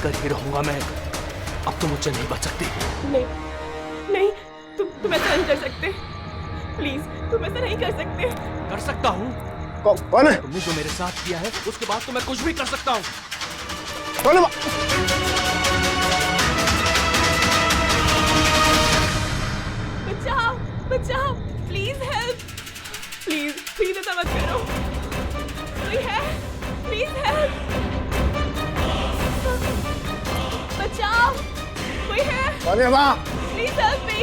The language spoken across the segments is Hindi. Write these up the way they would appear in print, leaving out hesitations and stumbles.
कर ही रहूंगा मैं। अब तो मुझसे नहीं बच सकती। नहीं नहीं, तुम ऐसा नहीं कर सकते। प्लीज, तुम ऐसा नहीं कर सकते। कर सकता हूँ। कौन है? तुमने जो मेरे साथ किया है उसके बाद तो मैं कुछ भी कर सकता हूँ। कौन है? बचाओ बचाओ, प्लीज हेल्प, प्लीज प्लीज ऐसा मत करो। कोई है? प्लीज हेल्प, बचाओ, कोई है? कौन है वहाँ? प्लीज हेल्प मी,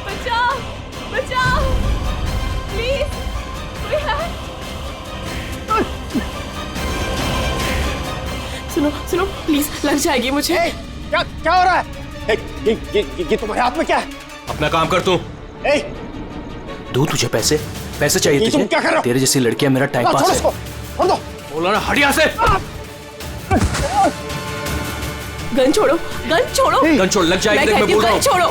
बचाओ बचाओ, प्लीज, कोई है? सुनो सुनो, प्लीज, लग जाएगी मुझे। क्या हो रहा है? ये तुम्हारे हाथ में क्या है? अपना काम कर तू। दूं तुझे पैसे? पैसे चाहिए तुझे? तुम क्या कर रहे हो? तेरे जैसी लड़कियां मेरा टाइम पास है। छोड़ दो। बोला ना, हट यहाँ से। गन छोड़ो, गन छोड़ो। गन छोड़, लग जाएगी। मैं बोल रहा हूँ, छोड़ो।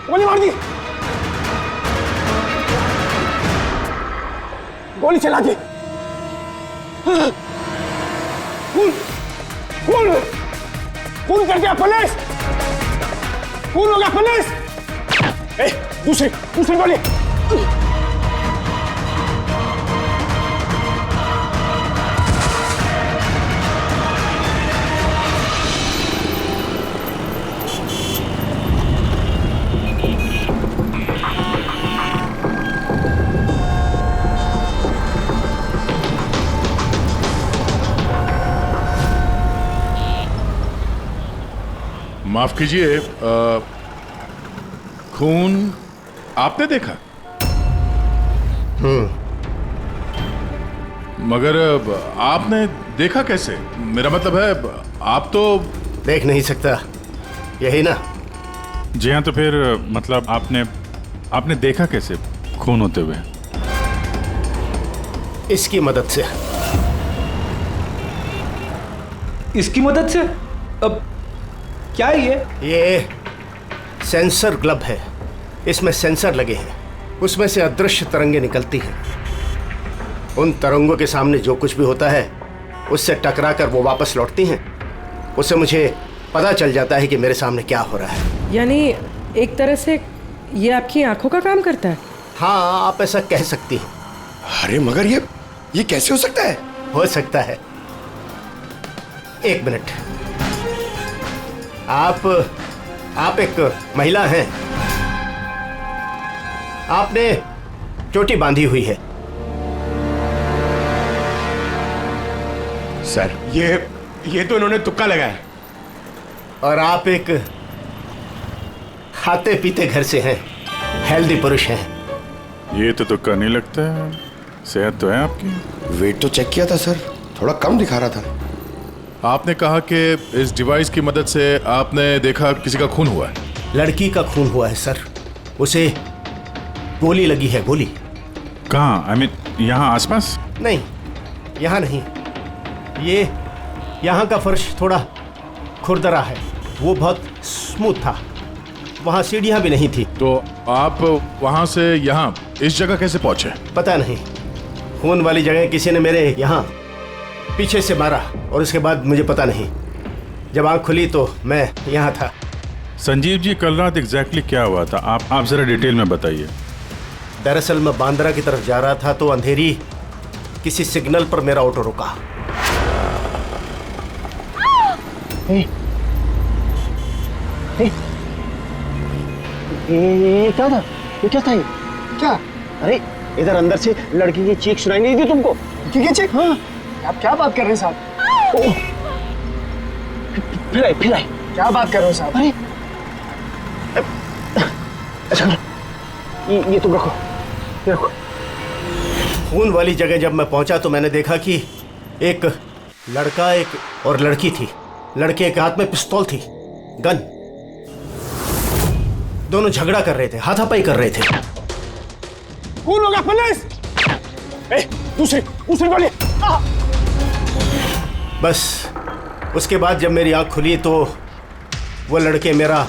गोली मार दी, गोली चला दी। खून कर दिया पुलिस, खून हो गया पुलिस। दूसरी गोली। माफ कीजिए, खून आपने देखा? मगर आपने देखा कैसे? मेरा मतलब है, आप तो देख नहीं सकता, यही ना? जी हाँ, तो फिर मतलब आपने देखा कैसे खून होते हुए? इसकी मदद से। इसकी मदद से? अब क्या है ये सेंसर ग्लव है, इसमें सेंसर लगे हैं, उसमें से अदृश्य तरंगे निकलती हैं। उन तरंगों के सामने जो कुछ भी होता है उससे टकरा कर वो वापस लौटती हैं। उससे मुझे पता चल जाता है कि मेरे सामने क्या हो रहा है। यानी एक तरह से ये आपकी आंखों का काम करता है? हाँ, आप ऐसा कह सकती हैं। अरे मगर ये कैसे हो सकता है? हो सकता है। एक मिनट, आप एक महिला हैं, आपने चोटी बांधी हुई है। सर, ये तो इन्होंने तुक्का लगाया। और आप एक खाते पीते घर से हैं, हेल्दी पुरुष हैं। ये तो तुक्का नहीं लगता है, सेहत तो है आपकी। वेट तो चेक किया था सर, थोड़ा कम दिखा रहा था। आपने कहा कि इस डिवाइस की मदद से आपने देखा किसी का खून हुआ है। लड़की का खून हुआ है सर, उसे गोली लगी है, गोली। कहाँ? आई मीन यहाँ आसपास? नहीं, यहाँ नहीं, ये यहाँ का फर्श थोड़ा खुरदरा है, वो बहुत स्मूथ था, वहाँ सीढ़ियाँ भी नहीं थी। तो आप वहाँ से यहाँ इस जगह कैसे पहुँचे? पता नहीं, खून वाली जगह किसी ने मेरे यहाँ पीछे से मारा और उसके बाद मुझे पता नहीं। जब आँख खुली तो मैं यहाँ था। संजीव जी, कल रात एग्जैक्टली क्या हुआ था? आप जरा डिटेल में बताइए। दरअसल मैं बांद्रा की तरफ जा रहा था तो अंधेरी किसी सिग्नल पर मेरा ऑटो रुका। ये क्या था? ये क्या था? क्या? अरे इधर अंदर से लड़की की चीख सुनाई नहीं दी तुमको? की चीख? हाँ। आप क्या बात कर रहे हैं साहब? फिर आई। क्या बात कर रहे हो साहब? अरे अच्छा, ये तुम रखो, ये रखो। खून वाली जगह जब मैं पहुंचा तो मैंने देखा कि एक लड़का और लड़की थी। लड़के के हाथ में पिस्तौल थी, गन। दोनों झगड़ा कर रहे थे, हाथापाई कर रहे थे। खून हो गया पुलिस। दूसरी गोली। बस उसके बाद जब मेरी आंख खुली तो वो लड़के मेरा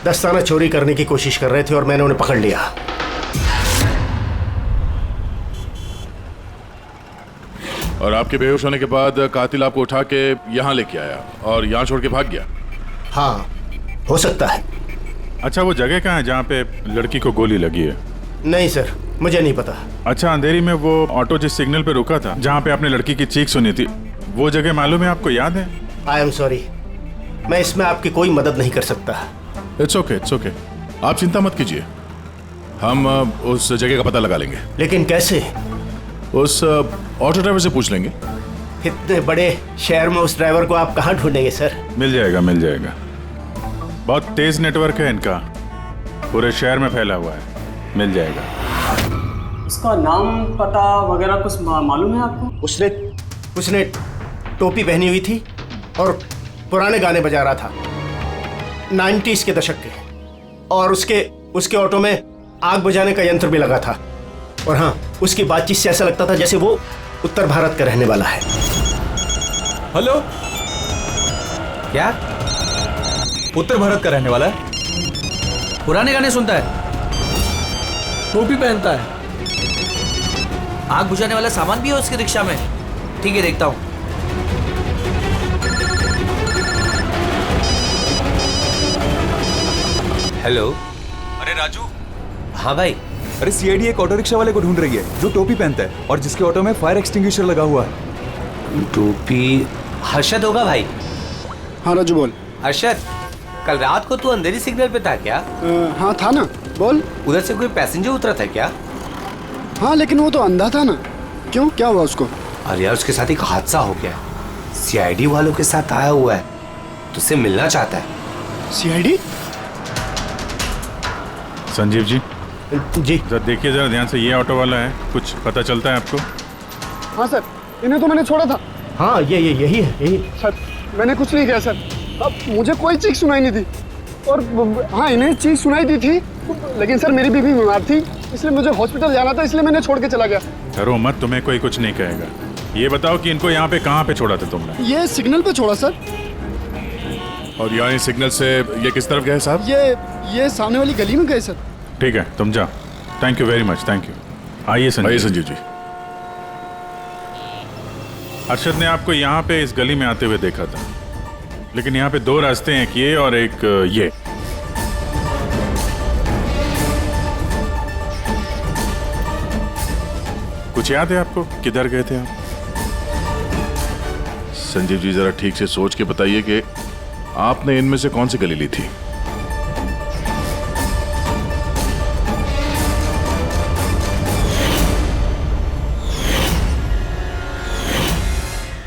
दस्ताना चोरी करने की कोशिश कर रहे थे और मैंने उन्हें पकड़ लिया। और आपके बेहोश होने के बाद कातिल आपको उठा के यहाँ लेके आया और यहाँ छोड़ के भाग गया। हाँ, हो सकता है। अच्छा, वो जगह कहाँ है जहाँ पे लड़की को गोली लगी है? नहीं सर, मुझे नहीं पता। अच्छा, अंधेरी में वो ऑटो जिस सिग्नल पे रुका था, जहाँ पे आपने लड़की की चीख सुनी थी, वो जगह मालूम है आपको? याद है? आई एम सॉरी, मैं इसमें आपकी कोई मदद नहीं कर सकता। It's okay, it's okay. आप चिंता मत कीजिए, हम उस जगह का पता लगा लेंगे। लेकिन कैसे? उस ऑटो ड्राइवर से पूछ लेंगे। इतने बड़े शहर में उस ड्राइवर को आप कहाँ ढूंढेंगे सर? मिल जाएगा, मिल जाएगा। बहुत तेज नेटवर्क है इनका, पूरे शहर में फैला हुआ है, मिल जाएगा। उसका नाम पता वगैरह कुछ मालूम है आपको? उसने टोपी पहनी हुई थी और पुराने गाने बजा रहा था, 90s के दशक के। और उसके ऑटो में आग बुझाने का यंत्र भी लगा था। और हाँ, उसकी बातचीत से ऐसा लगता था जैसे वो उत्तर भारत का रहने वाला है। हेलो, क्या उत्तर भारत का रहने वाला है? पुराने गाने सुनता है, टोपी पहनता है। आग बुझाने वाला सामान भी है उसकी रिक्शा में। ठीक है, देखता हूँ। हेलो। अरे राजू। हाँ भाई। अरे सीआईडी एक ऑटो रिक्शा वाले को ढूंढ रही है जो टोपी पहनता है और जिसके ऑटो में फायर एक्सटिंग्विशर लगा हुआ है। टोपी हर्षद होगा भाई। हाँ राजू बोल। हर्षद, कल रात को तू अंधेरी सिग्नल पे था क्या? हाँ था ना, बोल। उधर से कोई पैसेंजर उतरा था क्या? हाँ, लेकिन वो तो अंधा था ना। क्यों, क्या हुआ उसको? अरे यार, उसके साथ एक हादसा हो गया। सीआईडी वालों के साथ आया हुआ है, तुझसे मिलना चाहता है। सीआईडी? संजीव जी, जी जरा देखिए, जरा ध्यान से। ये ऑटो वाला है, कुछ पता चलता है आपको? हाँ सर, इन्हें तो मैंने छोड़ा था। हाँ, यही है, यही। सर, मैंने कुछ नहीं किया सर। अब मुझे कोई चीख सुनाई नहीं थी। और हाँ, इन्हें चीख सुनाई दी थी, लेकिन सर मेरी बीवी बीमार थी, इसलिए मुझे हॉस्पिटल जाना था, इसलिए मैंने छोड़ के चला गया। डरो मत, तुम्हें कोई कुछ नहीं कहेगा। ये बताओ कि इनको यहाँ पे कहाँ पे छोड़ा था तुमने? ये सिग्नल पे छोड़ा सर। और यहाँ सिग्नल से ये किस तरफ गए साहब? ये सामने वाली गली में गए सर। ठीक है, तुम जाओ। Thank you very much, thank you. आइए संजीव जी। अरशद ने आपको यहाँ पे इस गली में आते हुए देखा था, लेकिन यहाँ पे दो रास्ते हैं, एक ये और एक ये। कुछ याद है आपको, किधर गए थे आप? संजीव जी, जरा ठीक से सोच के बताइए कि आपने इनमें से कौन सी गली ली थी?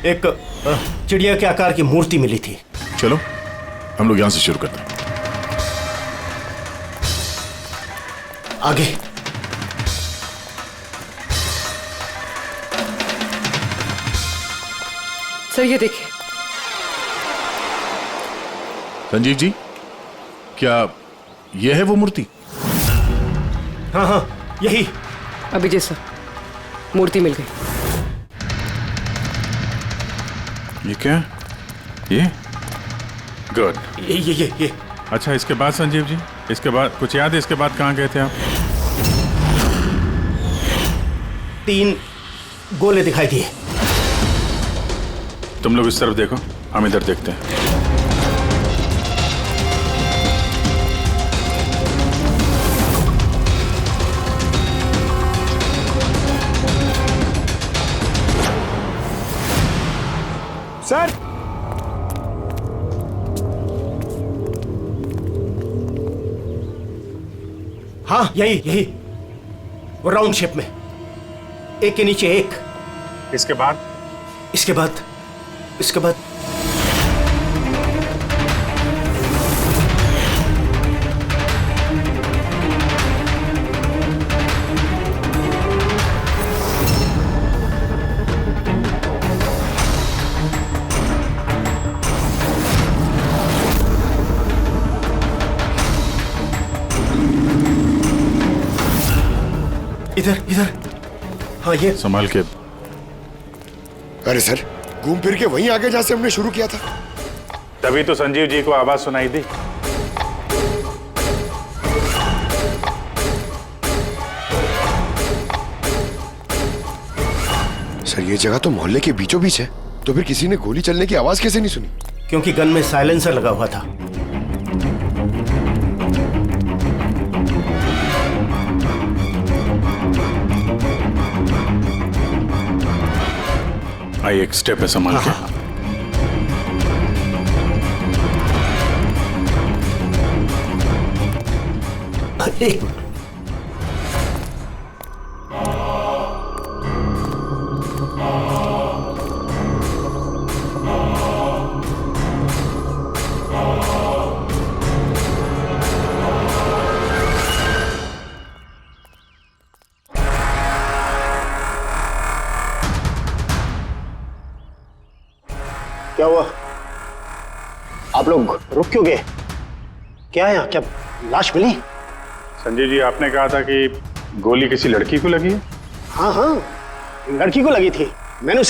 एक चिड़िया के आकार की मूर्ति मिली थी। चलो हम लोग यहां से शुरू करते हैं। आगे। सर ये देखिए। संजीव जी, क्या यह है वो मूर्ति? हाँ, यही। अभिजीत सर, मूर्ति मिल गई। ये क्या? ये गुड। ये। अच्छा, इसके बाद संजीव जी, इसके बाद कुछ याद है? इसके बाद कहाँ गए थे आप? 3 गोले दिखाई दिए। तुम लोग इस तरफ देखो, हम इधर देखते हैं। सर, हाँ, यही। वो राउंड शेप में, एक के नीचे एक। इसके बाद इधर। हाँ, ये संभाल के। अरे सर, घूम फिर के वहीं आगे जहां से हमने शुरू किया था। तभी तो संजीव जी को आवाज सुनाई दी। सर ये जगह तो मोहल्ले के बीचों बीच है, तो फिर किसी ने गोली चलने की आवाज कैसे नहीं सुनी? क्योंकि गन में साइलेंसर लगा हुआ था। आई एक स्टेप है, संभाल के। एक क्या हुआ? आप लोग रुक क्यों गए? क्या है यहाँ? क्या लाश मिली? संजय जी, आपने कहा था कि गोली किसी लड़की को लगी है। हाँ हाँ, लड़की को लगी थी। मैंने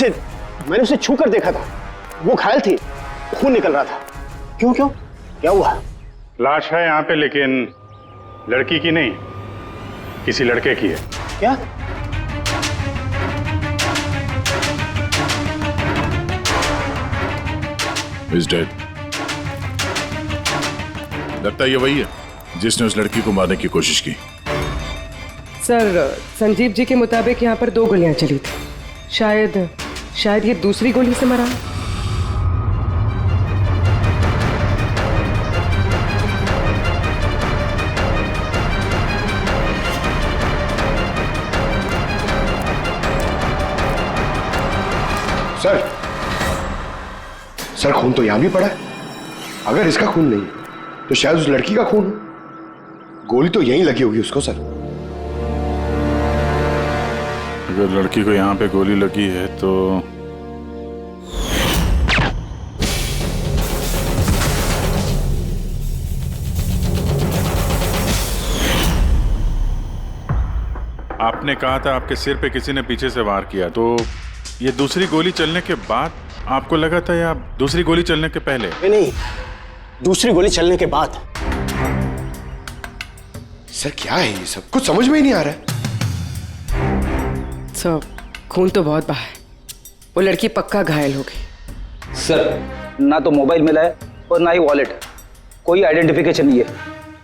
उसे छू कर देखा था। वो घायल थी, खून निकल रहा था। क्यों क्यों क्या हुआ? लाश है यहाँ पे, लेकिन लड़की की नहीं, किसी लड़के की है। क्या? Is dead. लगता है ये वही है जिसने उस लड़की को मारने की कोशिश की। सर, संजीव जी के मुताबिक यहाँ पर 2 गोलियां चली थी। शायद ये दूसरी गोली से मरा। सर खून तो यहां भी पड़ा है। अगर इसका खून नहीं तो शायद उस लड़की का खून। गोली तो यहीं लगी होगी उसको। सर अगर लड़की को यहाँ पे गोली लगी है तो आपने कहा था आपके सिर पे किसी ने पीछे से वार किया, तो ये दूसरी गोली चलने के बाद आपको लगा था या दूसरी गोली चलने के पहले? नहीं, दूसरी गोली चलने के बाद। सर क्या है ये सब? कुछ समझ में ही नहीं आ रहा है। सर, खून तो बहुत बहा है। वो लड़की पक्का घायल हो गई। सर, ना तो मोबाइल मिला है और ना ही वॉलेट। कोई आइडेंटिफिकेशन नहीं है।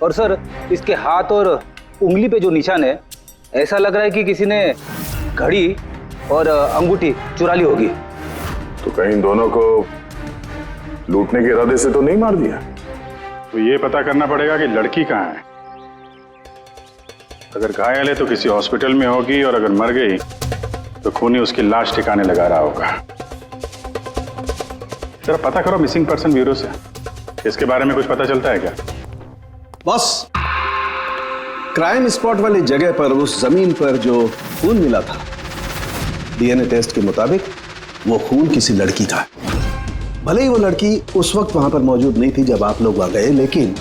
और सर, इसके हाथ और उंगली पे जो निशान है, ऐसा लग रहा है कि किसी ने घड़ी और अंगूठी चुरा ली होगी। तो कहीं दोनों को लूटने के इरादे से तो नहीं मार दिया? तो ये पता करना पड़ेगा कि लड़की कहाँ है। अगर घायल है तो किसी हॉस्पिटल में होगी, और अगर मर गई तो खूनी उसकी लाश ठिकाने लगा रहा होगा। जरा पता करो मिसिंग पर्सन ब्यूरो से, इसके बारे में कुछ पता चलता है क्या? बस, क्राइम स्पॉट वाली जगह पर उस जमीन पर जो खून मिला था, डीएनए टेस्ट के मुताबिक वो खून किसी लड़की का है। भले ही वो लड़की उस वक्त वहां पर मौजूद नहीं थी जब आप लोग वहां गए, लेकिन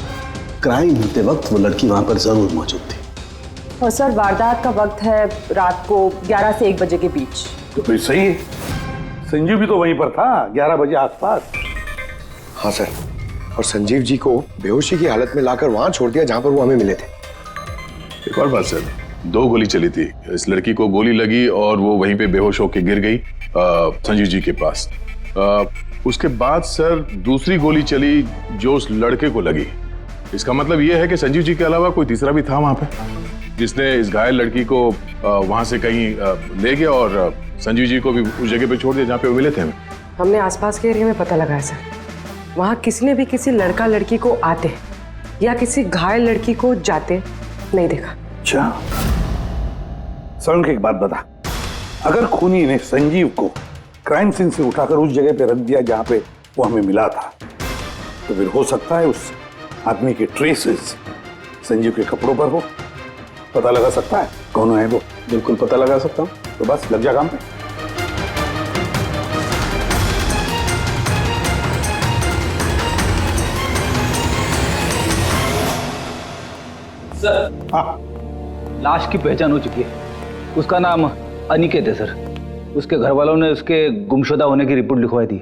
क्राइम होते वक्त वो लड़की वहां पर जरूर मौजूद थी। और सर, वारदात का वक्त है रात को 11 से 1 बजे के बीच। तो फिर सही है, संजीव भी तो वहीं पर था 11 बजे आसपास। हाँ सर, और संजीव जी को बेहोशी की हालत में लाकर वहां छोड़ दिया जहां पर वो हमें मिले थे। एक और बात सर, 2 गोली चली थी। इस लड़की को गोली लगी और वो वहीं पे बेहोश होकर गिर गई संजीव जी के पास। उसके बाद सर दूसरी गोली चली जो उस लड़के को लगी। इसका मतलब ये है कि संजीव जी के अलावा कोई तीसरा भी था वहां पे, जिसने इस घायल लड़की को वहां से कहीं ले गया और संजीव जी को भी उस जगह पे छोड़ दिया जहाँ पे वो मिले थे। हमने आसपास के एरिया में पता लगाया सर, वहाँ किसी ने भी किसी लड़का लड़की को आते या किसी घायल लड़की को जाते नहीं देखा। अच्छा सर, एक बात बता, अगर खूनी ने संजीव को क्राइम सीन से उठाकर उस जगह पे रख दिया जहां पे वो हमें मिला था, तो फिर हो सकता है उस आदमी के ट्रेसेस संजीव के कपड़ों पर हो। पता लगा सकता है कौन है वो? बिल्कुल पता लगा सकता हूँ। तो बस लग जा काम पे। सर, हाँ, लाश की पहचान हो चुकी है। उसका नाम अनिकेत है सर। उसके घर वालों ने उसके गुमशुदा होने की रिपोर्ट लिखवाई थी।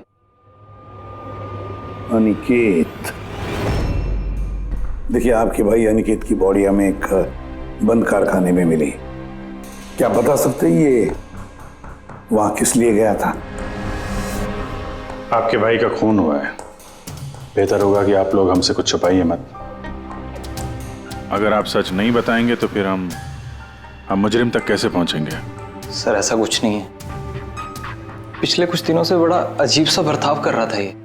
अनिकेत, देखिए आपके भाई अनिकेत की बॉडी हमें एक बंद कारखाने में मिली। क्या बता सकते हैं ये वहां किस लिए गया था? आपके भाई का खून हुआ है, बेहतर होगा कि आप लोग हमसे कुछ छुपाइए मत। अगर आप सच नहीं बताएंगे तो फिर हम मुजरिम तक कैसे पहुंचेंगे? सर ऐसा कुछ नहीं है, पिछले कुछ दिनों से बड़ा अजीब सा बर्ताव कर रहा था ये।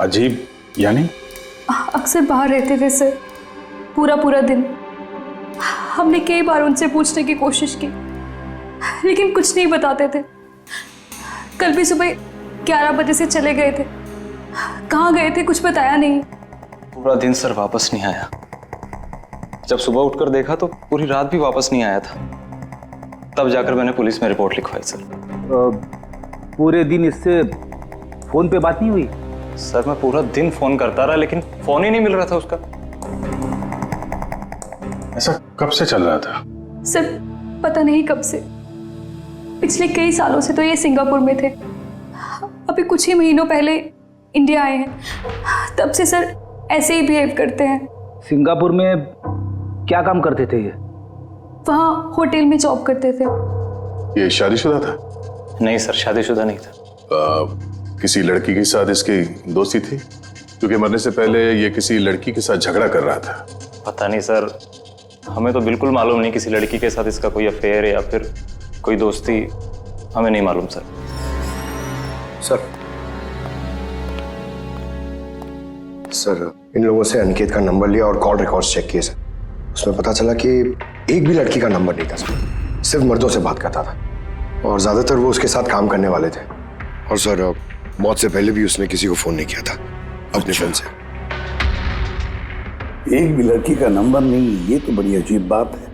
अजीब यानी? अक्सर बाहर रहते थे सर, पूरा दिन। हमने कई बार उनसे पूछने की कोशिश की, लेकिन कुछ नहीं बताते थे। कल भी सुबह 11 बजे से चले गए थे। कहाँ गए थे कुछ बताया नहीं। पूरा दिन सर वापस नहीं आया। जब सुबह उठकर देखा तो पूरी रात भी वापस नहीं आया था। तब जाकर मैंने पुलिस में रिपोर्ट लिखवाई सर। पूरे दिन इससे फोन पे बात नहीं हुई? सर मैं पूरा दिन फोन करता रहा, लेकिन फोन ही नहीं मिल रहा था उसका। ऐसा कब से चल रहा था? सर पता नहीं कब से, पिछले कई सालों से तो ये सिंगापुर में थे। अभी कुछ ही महीनों पहले इंडिया आए हैं। तब से सर ऐसे ही बिहेव करते हैं। सिंगापुर में क्या काम करते थे ये? वहाँ होटल में जॉब करते थे। ये शादीशुदा था? नहीं सर, शादीशुदा नहीं था। किसी लड़की के साथ इसकी दोस्ती थी? क्योंकि मरने से पहले ये किसी लड़की के साथ झगड़ा कर रहा था। पता नहीं सर, हमें तो बिल्कुल मालूम नहीं किसी लड़की के साथ इसका कोई अफेयर या फिर कोई दोस्ती, हमें नहीं मालूम सर। सर इन लोगों से अनिकेत का नंबर लिया और कॉल रिकॉर्ड्स चेक किए सर। उसमें पता चला कि एक भी लड़की का नंबर नहीं था सर, सिर्फ मर्दों से बात करता था और ज्यादातर वो उसके साथ काम करने वाले थे। और सर मौत से पहले भी उसने किसी को फोन नहीं किया था अपने फोन से। एक भी लड़की का नंबर नहीं, ये तो बड़ी अजीब बात है।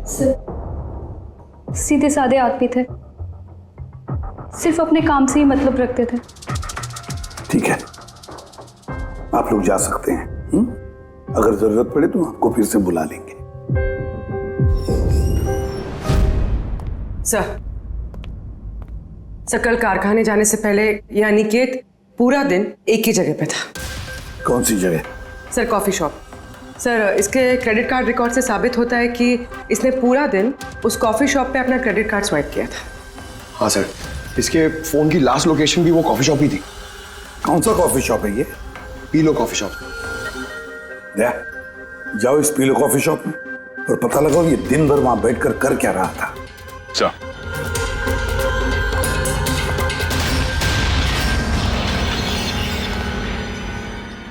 सर सीधे साधे आदमी थे, सिर्फ अपने काम से ही मतलब रखते थे। ठीक है, आप लोग जा सकते हैं। अगर जरूरत पड़े तो आपको फिर से बुला लेंगे। सर कल कारखाने जाने से पहले ये अनिकेत पूरा दिन एक ही जगह पे था। कौन सी जगह? Sir coffee shop. सर इसके क्रेडिट कार्ड रिकॉर्ड से साबित होता है कि इसने पूरा दिन उस कॉफी शॉप पे अपना क्रेडिट कार्ड स्वाइप किया था। हाँ सर, इसके फोन की लास्ट लोकेशन भी वो कॉफी शॉप ही थी। कौन सा कॉफी शॉप है ये? पीलो कॉफी शॉप। जाओ इस पीलो कॉफी शॉप में और पता लगाओ ये दिन भर वहां बैठकर कर क्या रहा था। अच्छा।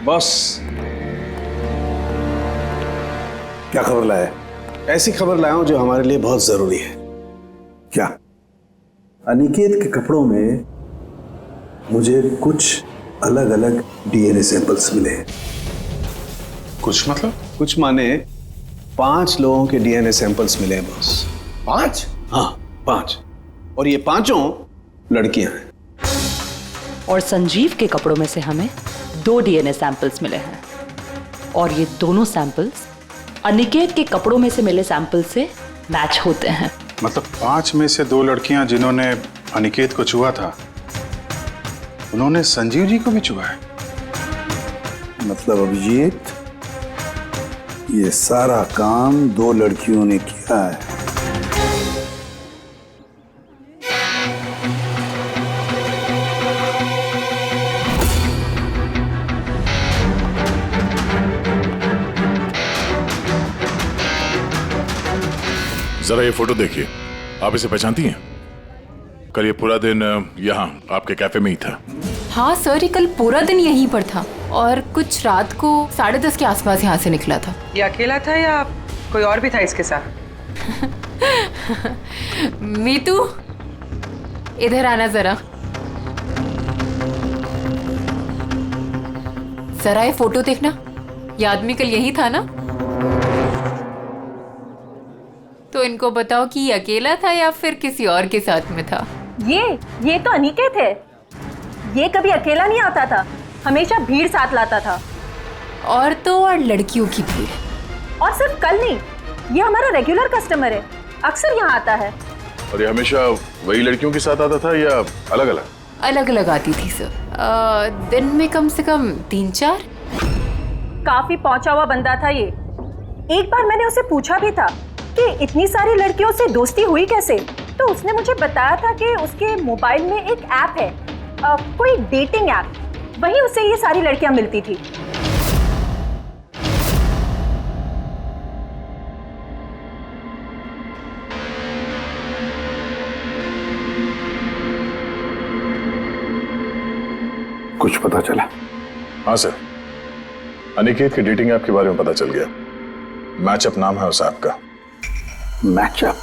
बॉस, क्या खबर लाया? ऐसी खबर लाया हूं जो हमारे लिए बहुत जरूरी है। क्या? अनिकेत के कपड़ों में मुझे कुछ अलग अलग डीएनए सैंपल्स मिले हैं। कुछ मतलब? कुछ माने 5 लोगों के डीएनए सैंपल्स मिले हैं बॉस। 5? हाँ 5, और ये 5 लड़कियां हैं। और संजीव के कपड़ों में से हमें 2 डीएनए सैंपल्स मिले हैं, और ये दोनों सैंपल्स अनिकेत के कपड़ों में से मिले सैंपल से मैच होते हैं। मतलब 5 में से 2 लड़कियां जिन्होंने अनिकेत को छुआ था, उन्होंने संजीव जी को भी छुआ है। मतलब अभिजीत, ये सारा काम 2 लड़कियों ने किया है। जरा ये फोटो देखिए, आप इसे पहचानती हैं? कल ये पूरा दिन यहाँ आपके कैफे में ही था। हाँ सर, ये कल पूरा दिन यहीं पर था और कुछ रात को 10:30 के आसपास यहाँ से निकला था। ये अकेला था या कोई और भी था इसके साथ? मीतू, इधर आना जरा। जरा ये फोटो देखना, ये आदमी कल यही था ना? तो इनको बताओ कि ये अकेला था या फिर किसी और के साथ में था। ये तो अनिकेत है। ये कभी अकेला नहीं आता था, हमेशा भीड़ साथ लाता था। औरतों और लड़कियों की भीड़। और सिर्फ कल नहीं, ये हमारा रेगुलर कस्टमर है, अक्सर यहाँ आता है। और ये हमेशा वही लड़कियों के साथ आता था या अलग अलग? अलग अलग आती थी सर, दिन में कम से कम 3-4। काफी पहुंचा हुआ बंदा था ये। एक बार मैंने उसे पूछा भी था कि इतनी सारी लड़कियों से दोस्ती हुई कैसे, तो उसने मुझे बताया था कि उसके मोबाइल में एक ऐप है, कोई डेटिंग ऐप, वहीं उससे ये सारी लड़कियां मिलती थी। कुछ पता चला? हाँ सर, अनिकेत के डेटिंग ऐप के बारे में पता चल गया। मैचअप नाम है उस ऐप का। मैचअप?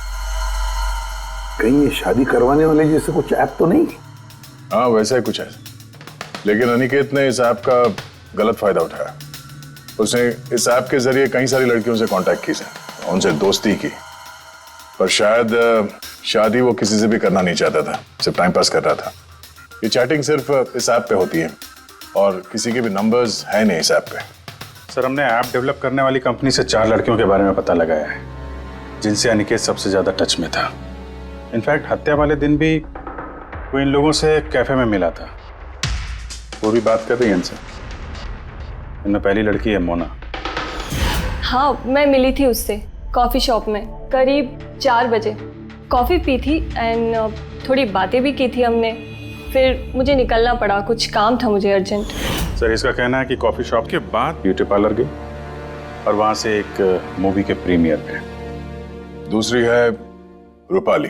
कहीं ये शादी करवाने वाले जैसे कुछ ऐप तो नहीं? हाँ वैसा ही कुछ है, लेकिन अनिकेत ने इस ऐप का गलत फायदा उठाया। उसने इस ऐप के जरिए कई सारी लड़कियों से कांटेक्ट की, उनसे दोस्ती की, पर शायद शादी वो किसी से भी करना नहीं चाहता था, सिर्फ टाइम पास कर रहा था। ये चैटिंग सिर्फ इस ऐप पे होती है और किसी के भी नंबर्स है नहीं इस ऐप पे। सर, हमने ऐप डेवलप करने वाली कंपनी से 4 लड़कियों के बारे में पता लगाया है जिनसे अनिकेत सबसे ज्यादा टच में था। इनफैक्ट हत्या वाले दिन भी वो इन लोगों से कैफे में मिला था। वो भी बात कर रही है इनसे। इनमें पहली लड़की है मोना। हाँ, मैं मिली थी उससे कॉफ़ी शॉप में करीब 4 बजे। कॉफ़ी पी थी एंड थोड़ी बातें भी की थी हमने। फिर मुझे निकलना पड़ा, कुछ काम था मुझे अर्जेंट। सर, इसका कहना है कि कॉफी शॉप के बाद ब्यूटी पार्लर गई और वहां से एक मूवी के प्रीमियर पे। दूसरी है रूपाली।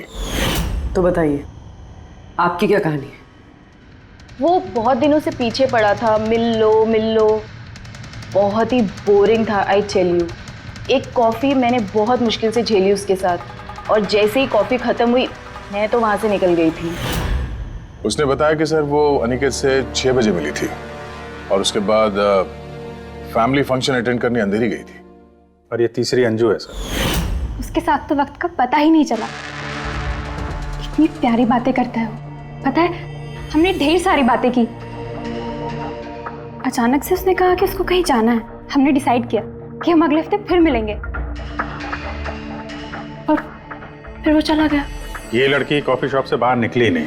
तो बताइए, आपकी क्या कहानी है? वो बहुत दिनों से पीछे पड़ा था, मिल लो। बहुत ही बोरिंग था, आई टेल यू। एक कॉफ़ी मैंने बहुत मुश्किल से झेली उसके साथ, और जैसे ही कॉफ़ी ख़त्म हुई मैं तो वहाँ से निकल गई थी। उसने बताया कि सर वो अनिकेत से 6 बजे मिली थी और उसके बाद फैमिली फंक्शन अटेंड करने अंधेरी गई थी। और ये तीसरी अंजू है सर। उसके साथ तो वक्त का पता ही नहीं चला। कितनी प्यारी बातें करता है वो, पता है हमने ढेर सारी बातें की। अचानक से उसने कहा कि उसको कहीं जाना है। हमने डिसाइड किया कि हम अगले हफ्ते फिर मिलेंगे, और फिर वो चला गया। ये लड़की कॉफी शॉप से बाहर निकली नहीं।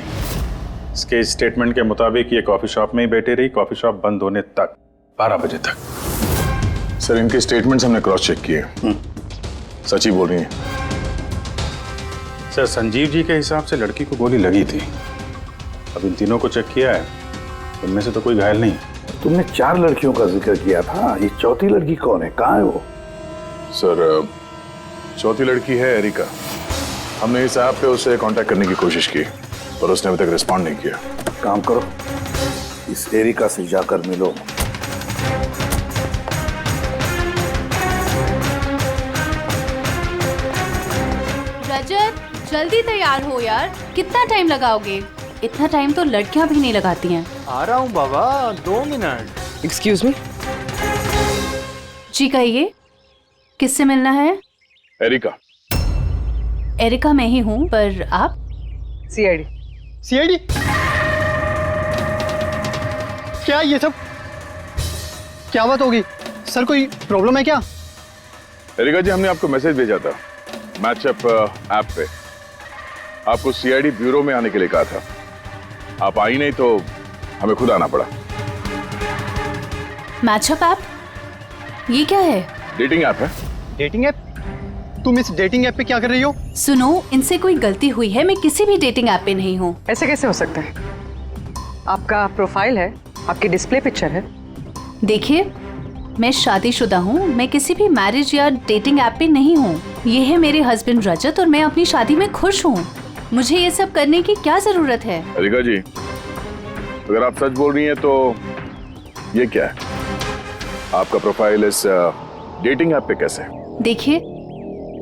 इसके स्टेटमेंट के मुताबिक ये कॉफी शॉप में ही बैठी रही, कॉफी शॉप बंद होने तक, 12 बजे तक। सर, इनके स्टेटमेंट्स हमने क्रॉस चेक किए, सच ही बोल रही हैं। सर, संजीव जी के हिसाब से लड़की को गोली लगी थी। अब इन तीनों को चेक किया है, उनमें से तो कोई घायल नहीं। तुमने 4 लड़कियों का जिक्र किया था, ये चौथी लड़की कौन है, कहाँ है वो? सर, चौथी लड़की है एरिका। हमने इस ऐप पे उससे कांटेक्ट करने की कोशिश की पर उसने अभी तक रिस्पॉन्ड नहीं किया। काम करो, इस एरिका से जाकर मिलो। रजत, जल्दी तैयार हो यार, कितना टाइम लगाओगे? इतना टाइम तो लड़कियां भी नहीं लगाती हैं। आ रहा हूँ बाबा, 2 मिनट। Excuse me. जी कहिए, किससे मिलना है? एरिका। एरिका मैं ही हूँ, पर आप? सीआईडी। सीआईडी? क्या ये सब? क्या बात होगी सर, कोई प्रॉब्लम है क्या? एरिका जी, हमने आपको मैसेज भेजा था मैचअप ऐप पे। आपको सीआईडी ब्यूरो में आने के लिए कहा था। आप आई नहीं तो हमें खुद आना पड़ा। Matchup app? ये क्या है? डेटिंग ऐप है। Dating app? तुम इस डेटिंग ऐप पे क्या कर रही हो? सुनो, इनसे कोई गलती हुई है, मैं किसी भी डेटिंग ऐप पे नहीं हूँ। ऐसे कैसे हो सकता है? आपका प्रोफाइल है, आपकी डिस्प्ले पिक्चर है। देखिए, मैं शादीशुदा हूँ, मैं किसी भी मैरिज या डेटिंग ऐप पे नहीं हूँ। ये है मेरे हस्बैंड रजत और मैं अपनी शादी में खुश हूँ। मुझे ये सब करने की क्या जरूरत है? एरिका जी, अगर आप सच बोल रही हैं तो ये क्या है? आपका प्रोफाइल इस डेटिंग ऐप पे कैसे? देखिए,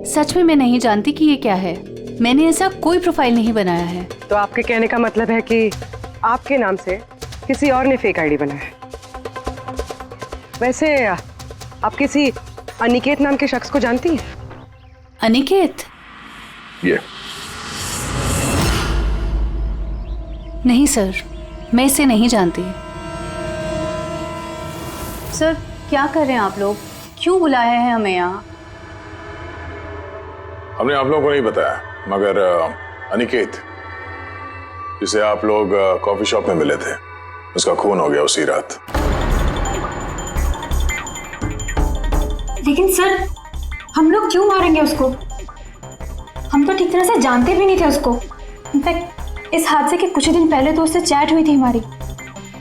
सच में मैं नहीं जानती कि ये क्या है। मैंने ऐसा कोई प्रोफाइल नहीं बनाया है। तो आपके कहने का मतलब है कि आपके नाम से किसी और ने फेक आईडी बनाया है। वैसे आप किसी अनिकेत नाम के शख्स को जानती हैं? अनिकेत? ये नहीं सर, मैं इसे नहीं जानती। सर क्या कर रहे हैं आप लोग? क्यों बुलाए हैं हमें यहाँ? हमने आप लोगों को नहीं बताया, मगर अनिकेत, जिसे आप लोग कॉफी शॉप में मिले थे, उसका खून हो गया उसी रात। लेकिन सर, हम लोग क्यों मारेंगे उसको? हम तो ठीक तरह से जानते भी नहीं थे उसको। इनफैक्ट इस हादसे के कुछ ही दिन पहले तो उससे चैट हुई थी हमारी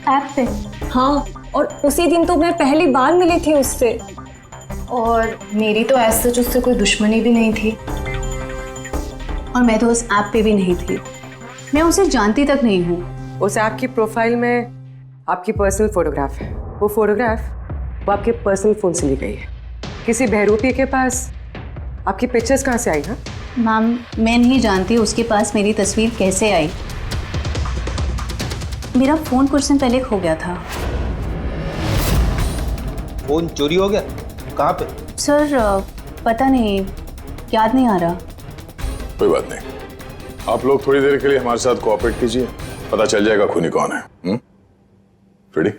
ऐप पे। हाँ, और उसी दिन तो मैं पहली बार मिली थी उससे। और मेरी तो ऐसे सच उससे कोई दुश्मनी भी नहीं थी, और मैं तो उस ऐप पे भी नहीं थी। मैं उसे जानती तक नहीं हूँ। उस ऐप की प्रोफाइल में आपकी पर्सनल फोटोग्राफ है। वो फोटोग्राफ वो आपके पर्सनल फोन से ली गई है। किसी बहरूपी के पास आपकी पिक्चर्स कहाँ से आई? हाँ मैम, मैं नहीं जानती उसके पास मेरी तस्वीर कैसे आई। मेरा फोन कुछ दिन पहले खो गया था। फोन चोरी हो गया? कहाँ पे? सर पता नहीं, याद नहीं आ रहा। कोई बात नहीं, आप लोग थोड़ी देर के लिए हमारे साथ कोऑपरेट कीजिए, पता चल जाएगा खूनी कौन है। रेडी?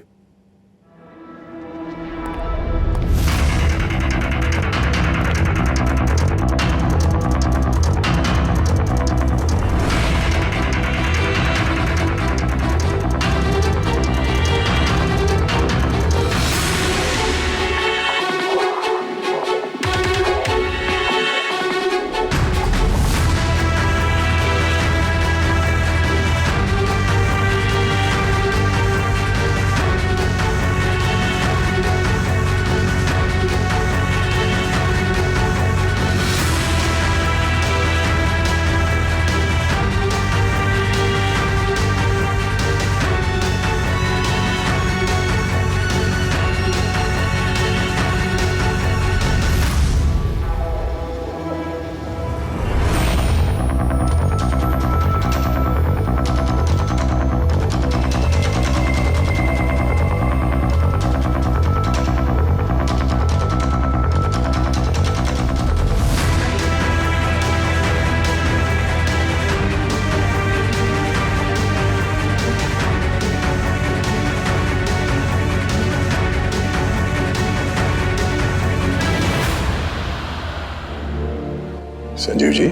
संजीव जी,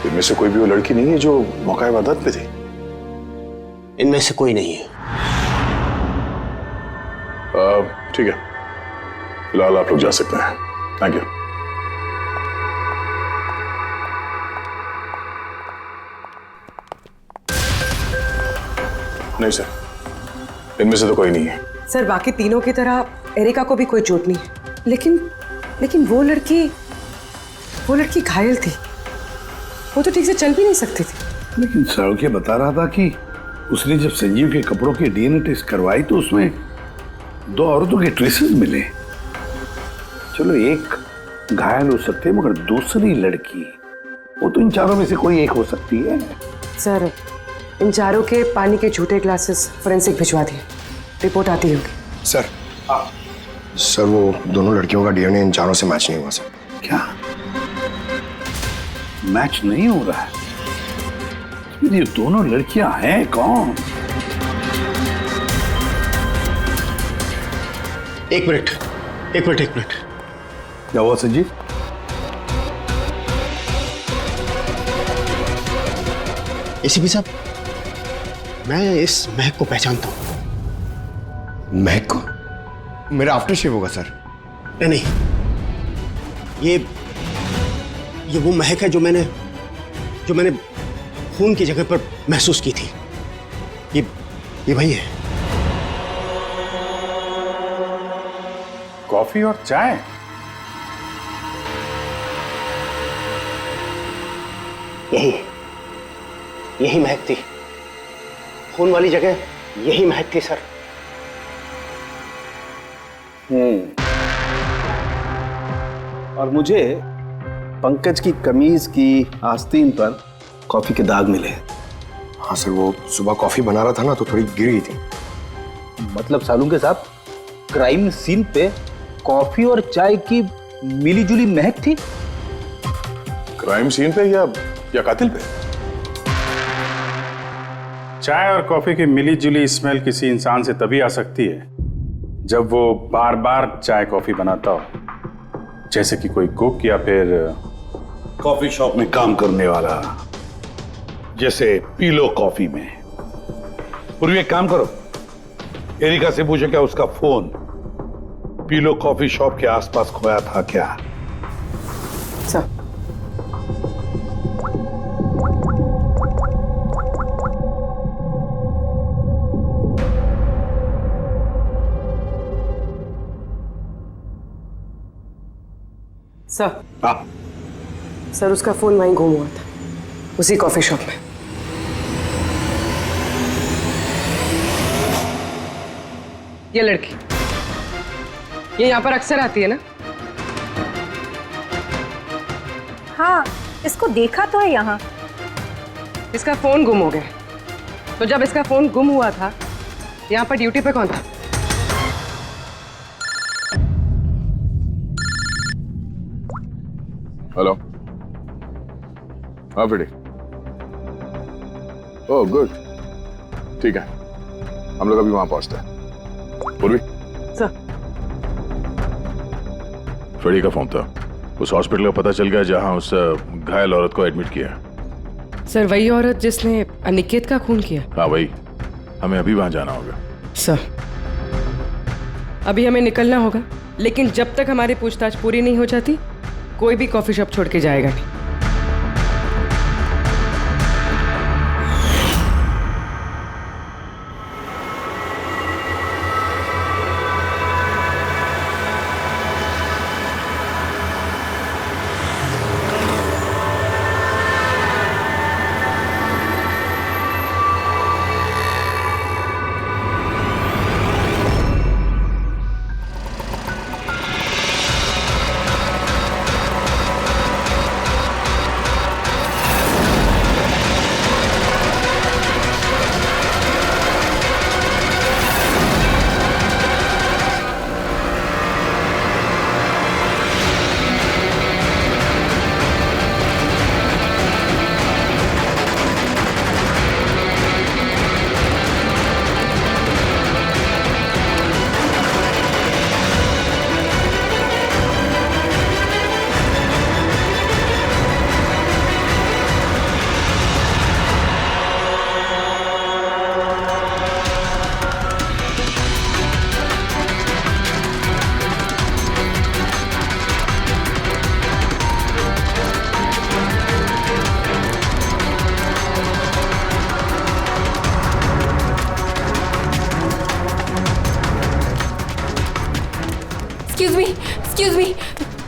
इनमें से कोई भी वो लड़की नहीं है जो मौका वारदात पे थी? इनमें से कोई नहीं है। ठीक है, फिलहाल आप लोग जा सकते हैं। Thank you. नहीं सर, इनमें से तो कोई नहीं है। सर, बाकी तीनों की तरह एरिका को भी कोई चोट नहीं है, लेकिन वो लड़की घायल थी। वो तो ठीक से चल भी नहीं सकती थी। लेकिन सरोखे बता रहा था कि उसने जब संजीव के कपड़ों के डीएनए टेस्ट करवाई तो उसमें 2 औरतों के ट्रेसेस मिले। चलो एक घायल हो सकते हैं, मगर दूसरी लड़की, वो तो इन चारों में से कोई एक हो सकती है। सर, इन चारों के पानी के झूठे ग्लासेस फोरेंसिक भिजवा दिए, रिपोर्ट आती होगी। सर वो दोनों लड़कियों का डीएनए इन चारों से मैच नहीं हुआ सर। क्या मैच नहीं हो रहा है? ये दोनों लड़कियां हैं कौन? एक मिनट। क्या हुआ संजीव? एसीपी साहब, मैं इस महक को पहचानता हूं। महक को? मेरा आफ्टर शेव होगा सर। नहीं, ये वो महक है जो मैंने खून की जगह पर महसूस की थी। ये वही है। कॉफी और चाय? यही महक थी। खून वाली जगह यही महक थी सर। और मुझे पंकज की कमीज की आस्तीन पर कॉफी के दाग मिले। हाँ सर, वो सुबह कॉफी बना रहा था ना, तो थोड़ी गिर गई थी। मतलब सालुंके साहब, क्राइम सीन पे कॉफी और चाय की मिलीजुली महक थी? क्राइम सीन पे या कातिल पे? चाय और कॉफी की मिलीजुली स्मेल किसी इंसान से तभी आ सकती है जब वो बार बार चाय कॉफी बनाता हो, जैसे कि कोई कुक या फिर कॉफी शॉप में काम करने वाला, जैसे पीलो कॉफी में। पूर्वी एक काम करो, एरिका से पूछो क्या उसका फोन पीलो कॉफी शॉप के आसपास खोया था क्या? सर, सर हाँ सर उसका फोन वहीं गुम हुआ था, उसी कॉफी शॉप में। ये लड़की ये यहाँ पर अक्सर आती है ना? हाँ, इसको देखा तो है यहाँ। इसका फोन गुम हो गया, तो जब इसका फोन गुम हुआ था यहाँ पर ड्यूटी पे कौन था? हेलो। हाँ फिर ओह गुड, ठीक है, हम लोग अभी वहां पहुंचते हैं। पूर्वी सर। फ्रेडी का फोन था, उस हॉस्पिटल का पता चल गया जहां उस घायल औरत को एडमिट किया। सर वही औरत जिसने अनिकेत का खून किया? हाँ वही, हमें अभी वहां जाना होगा। सर अभी हमें निकलना होगा, लेकिन जब तक हमारी पूछताछ पूरी नहीं हो जाती कोई भी कॉफी शॉप छोड़ के जाएगा नहीं। एक्सक्यूज मी,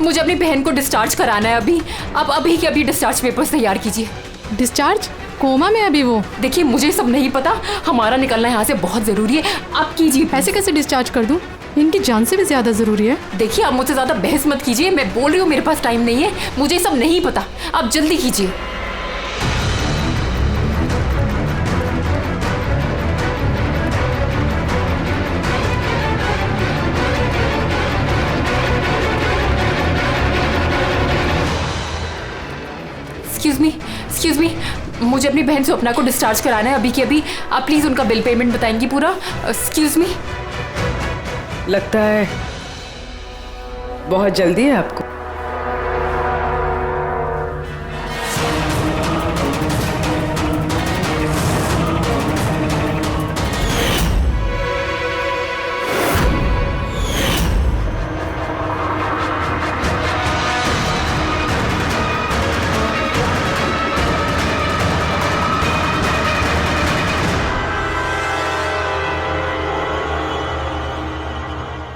मुझे अपनी बहन को डिस्चार्ज कराना है अभी। आप अभी के अभी डिस्चार्ज पेपर्स तैयार कीजिए। डिस्चार्ज? कोमा में अभी वो? देखिए मुझे सब नहीं पता, हमारा निकलना यहाँ से बहुत जरूरी है, आप कीजिए। पैसे कैसे डिस्चार्ज कर दूं? इनकी जान से भी ज्यादा जरूरी है। देखिए आप मुझसे ज्यादा बहस मत कीजिए, मैं बोल रही हूँ मेरे पास टाइम नहीं है, मुझे सब नहीं पता, आप जल्दी कीजिए। एक्सक्यूज मी, मुझे अपनी बहन स्वप्ना को डिस्चार्ज कराना है अभी के अभी। आप प्लीज उनका बिल पेमेंट बताएंगी पूरा? Excuse me. लगता है बहुत जल्दी है आपको।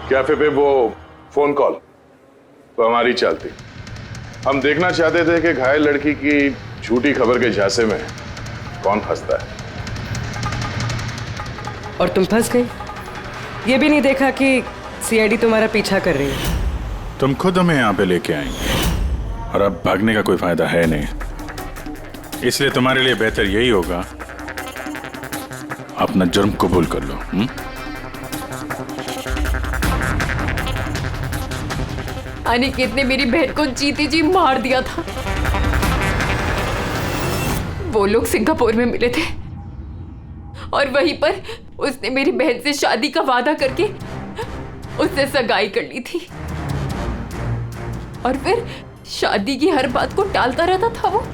कैफे पे वो फोन कॉल तो हमारी चलती। हम देखना चाहते थे कि घायल लड़की की झूठी खबर के झांसे में कौन फंसता है। और तुम फंस गई। ये भी नहीं देखा कि सीआईडी तुम्हारा पीछा कर रही है। तुम खुद हमें यहाँ पे लेके आएंगे और अब भागने का कोई फायदा है नहीं, इसलिए तुम्हारे लिए बेहतर यही होगा अपना जुर्म कबूल कर लो। अनिकेत ने मेरी बहन को जीती जी मार दिया था। वो लोग सिंगापुर में मिले थे और वहीं पर उसने मेरी बहन से शादी का वादा करके उससे सगाई कर ली थी और फिर शादी की हर बात को टालता रहता था वो।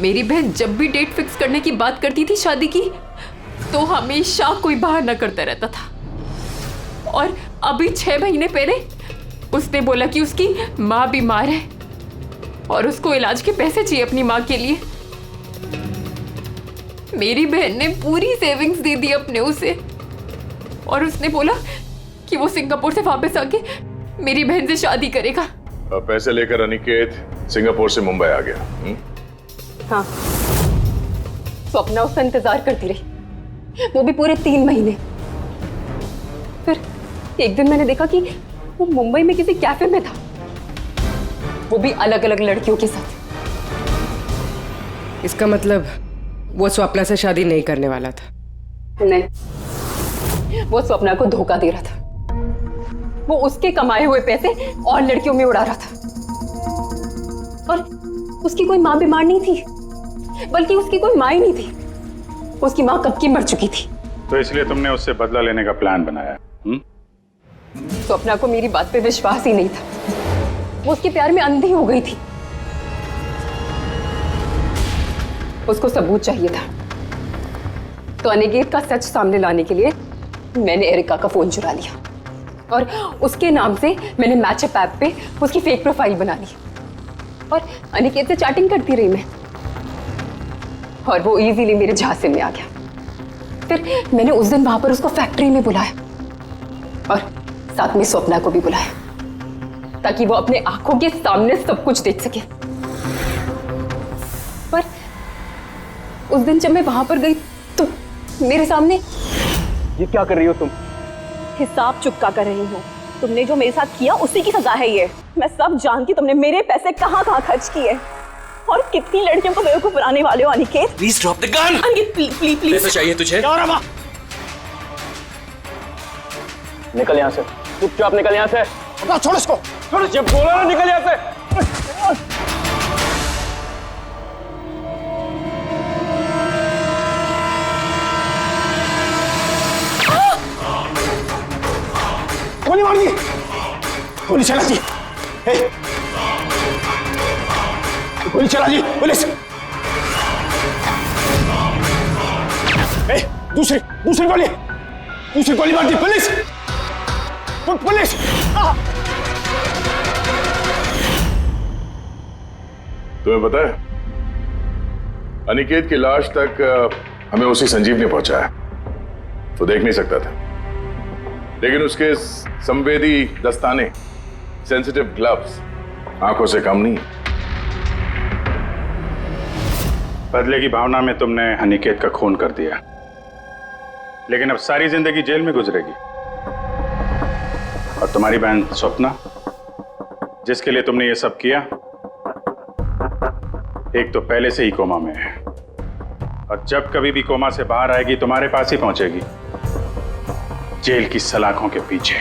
मेरी बहन जब भी डेट फिक्स करने की बात करती थी शादी की तो हमेशा कोई बहाना करता रहता था। और अभी 6 महीने पहले उसने बोला कि उसकी माँ बीमार है और उसको इलाज के पैसे चाहिए अपनी माँ के लिए। मेरी बहन ने पूरी सेविंग्स दे दी अपने उसे और उसने बोला कि वो सिंगापुर से वापस आके मेरी बहन से शादी करेगा। पैसे लेकर अनिकेत सिंगापुर से मुंबई आ गया। हाँ, स्वप्ना उसका इंतजार करती रही, वो भी पूरे 3 महीने। फिर एक दिन मैंने देखा कि वो मुंबई में किसी कैफे में था, वो भी अलग अलग लड़कियों के साथ। इसका मतलब वो स्वप्ना से शादी नहीं करने वाला था? नहीं, वो स्वप्ना को धोखा दे रहा था। वो उसके कमाए हुए पैसे और लड़कियों में उड़ा रहा था। और उसकी कोई माँ बीमार नहीं थी, बल्कि उसकी कोई माँ ही नहीं थी। उसकी माँ कब की मर चुकी थी। तो इसलिए तुमने उससे बदला लेने का प्लान बनाया? स्वप्ना को मेरी बात पे विश्वास ही नहीं था। वो उसके प्यार में अंधी हो गई थी। उसको सबूत चाहिए था, तो अनिकेत का सच सामने लाने के लिए मैंने एरिका का फोन चुरा लिया और उसके नाम से मैंने मैचअप ऐप पे उसकी फेक प्रोफाइल बना ली और अनिकेत से चैटिंग करती रही मैं, और वो इजीली मेरे झांसे में आ गया। फिर मैंने उस दिन वहां पर उसको फैक्ट्री में बुलाया और साथ में स्वप्ना को भी बुलाया, ताकि वो अपने आंखों के सामने सब कुछ देख सके। पर उस दिन जब मैं वहां पर गई तो मेरे सामने। ये क्या कर रही हो तुम? हिसाब चुका कर रही हूँ। तुमने जो मेरे साथ किया उसी की सजा है ये। मैं सब जानती, तुमने मेरे पैसे कहाँ कहाँ खर्च किए और कितनी लड़कियों को बेवकूफ बनाने वाले हो Aniket. Please drop the gun. Aniket please please. पैसे चाहिए तुझे? निकल यहाँ से, चुपचाप निकल यहाँ से। छोड़ इसको, छोड़, जब बोला ना निकल यहाँ से। गोली मार दी, गोली चला दी, गोली चला दी पुलिस। दूसरी गोली मार दी पुलिस। पुलिस तुम्हें पता है, अनिकेत की लाश तक हमें उसी संजीव ने पहुंचाया। तो देख नहीं सकता था, लेकिन उसके संवेदी दस्ताने, सेंसिटिव ग्लव्स, आंखों से कम नहीं। बदले की भावना में तुमने अनिकेत का खून कर दिया, लेकिन अब सारी जिंदगी जेल में गुजरेगी। और तुम्हारी बहन स्वप्ना, जिसके लिए तुमने ये सब किया, एक तो पहले से ही कोमा में है, और जब कभी भी कोमा से बाहर आएगी तुम्हारे पास ही पहुंचेगी, जेल की सलाखों के पीछे।